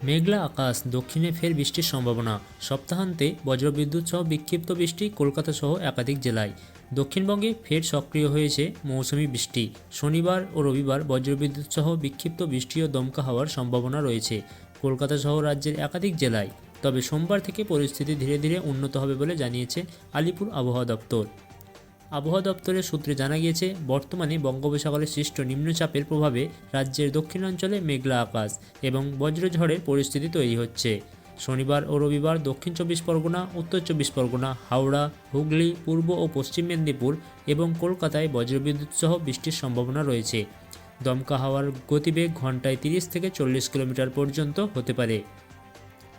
মেঘলা আকাশ, দক্ষিণে ফের বৃষ্টির সম্ভাবনা। সপ্তাহান্তে বজ্রবিদ্যুৎ সহ বিক্ষিপ্ত বৃষ্টি কলকাতা সহ একাধিক জেলায়। দক্ষিণবঙ্গে ফের সক্রিয় হয়েছে মৌসুমি বৃষ্টি। শনিবার ও রবিবার বজ্রবিদ্যুৎ সহ বিক্ষিপ্ত বৃষ্টি ও দমকা হওয়ার সম্ভাবনা রয়েছে কলকাতা সহ রাজ্যের একাধিক জেলায়। তবে সোমবার থেকে পরিস্থিতি ধীরে ধীরে উন্নত হবে বলে জানিয়েছে আলিপুর আবহাওয়া দপ্তর। আবহাওয়া দপ্তরের সূত্রে জানা গিয়েছে, বর্তমানে বঙ্গোপসাগরে সৃষ্ট নিম্নচাপের প্রভাবে রাজ্যের দক্ষিণাঞ্চলে মেঘলা আকাশ এবং বজ্রঝড়ের পরিস্থিতি তৈরি হচ্ছে। শনিবার ও রবিবার দক্ষিণ চব্বিশ পরগনা, উত্তর চব্বিশ পরগনা, হাওড়া, হুগলি, পূর্ব ও পশ্চিম মেদিনীপুর এবং কলকাতায় বজ্রবিদ্যুৎ সহ বৃষ্টির সম্ভাবনা রয়েছে। দমকা হাওয়ার গতিবেগ ঘন্টায় 30 থেকে 40 কিলোমিটার পর্যন্ত হতে পারে।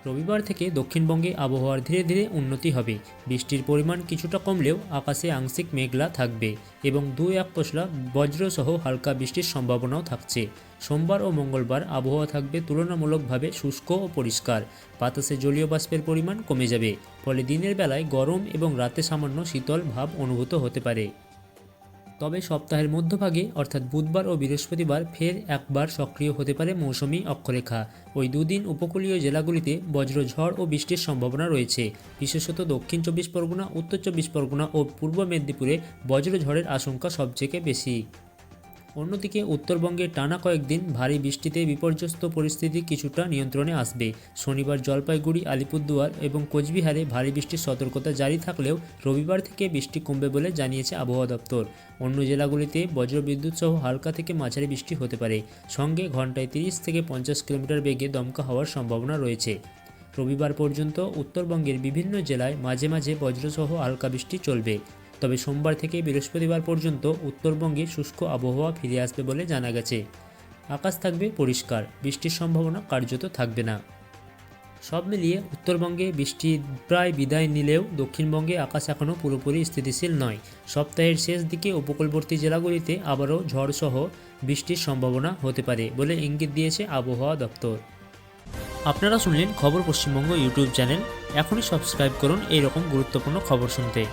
রবিবার থেকে দক্ষিণবঙ্গে আবহাওয়ার ধীরে ধীরে উন্নতি হবে। বৃষ্টির পরিমাণ কিছুটা কমলেও আকাশে আংশিক মেঘলা থাকবে এবং 2-1 পশলা বজ্রসহ হালকা বৃষ্টির সম্ভাবনাও থাকছে। সোমবার ও মঙ্গলবার আবহাওয়া থাকবে তুলনামূলকভাবে শুষ্ক ও পরিষ্কার। বাতাসে জলীয় বাষ্পের পরিমাণ কমে যাবে, ফলে দিনের বেলায় গরম এবং রাতে সামান্য শীতল ভাব অনুভূত হতে পারে। তবে সপ্তাহের মধ্যভাগে অর্থাৎ বুধবার ও বৃহস্পতিবার ফের একবার সক্রিয় হতে পারে মৌসুমি অক্ষরেখা। ওই দুদিন উপকূলীয় জেলাগুলিতে বজ্রঝড় ও বৃষ্টির সম্ভাবনা রয়েছে। বিশেষত দক্ষিণ চব্বিশ পরগনা, উত্তর চব্বিশ পরগনা ও পূর্ব মেদিনীপুরে বজ্রঝড়ের আশঙ্কা সবথেকে বেশি। অন্যদিকে উত্তরবঙ্গে টানা কয়েকদিন ভারী বৃষ্টিতে বিপর্যস্ত পরিস্থিতি কিছুটা নিয়ন্ত্রণে আসবে। শনিবার জলপাইগুড়ি, আলিপুরদুয়ার এবং কোচবিহারে ভারী বৃষ্টির সতর্কতা জারি থাকলেও রবিবার থেকে বৃষ্টি কমবে বলে জানিয়েছে আবহাওয়া দপ্তর। অন্য জেলাগুলিতে বজ্রবিদ্যুৎ সহ হালকা থেকে মাঝারি বৃষ্টি হতে পারে, সঙ্গে ঘন্টায় 30 থেকে 50 কিলোমিটার বেগে দমকা হওয়ার সম্ভাবনা রয়েছে। রবিবার পর্যন্ত উত্তরবঙ্গের বিভিন্ন জেলায় মাঝে মাঝে বজ্রসহ হালকা বৃষ্টি চলবে। তবে সোমবার থেকে বৃহস্পতিবার পর্যন্ত উত্তরবঙ্গে শুষ্ক আবহাওয়া ফিরে আসবে বলে জানা গেছে। আকাশ থাকবে পরিষ্কার, বৃষ্টির সম্ভাবনা কার্যত থাকবে না। সব মিলিয়ে উত্তরবঙ্গে বৃষ্টি প্রায় বিদায় নিলেও দক্ষিণবঙ্গে আকাশ এখনও পুরোপুরি স্থিতিশীল নয়। সপ্তাহের শেষ দিকে উপকূলবর্তী জেলাগুলিতে আবারও ঝড়সহ বৃষ্টির সম্ভাবনা হতে পারে বলে ইঙ্গিত দিয়েছে আবহাওয়া দপ্তর। আপনারা শুনলেন খবর পশ্চিমবঙ্গ ইউটিউব চ্যানেল। এখনই সাবস্ক্রাইব করুন এই রকম গুরুত্বপূর্ণ খবর শুনতে।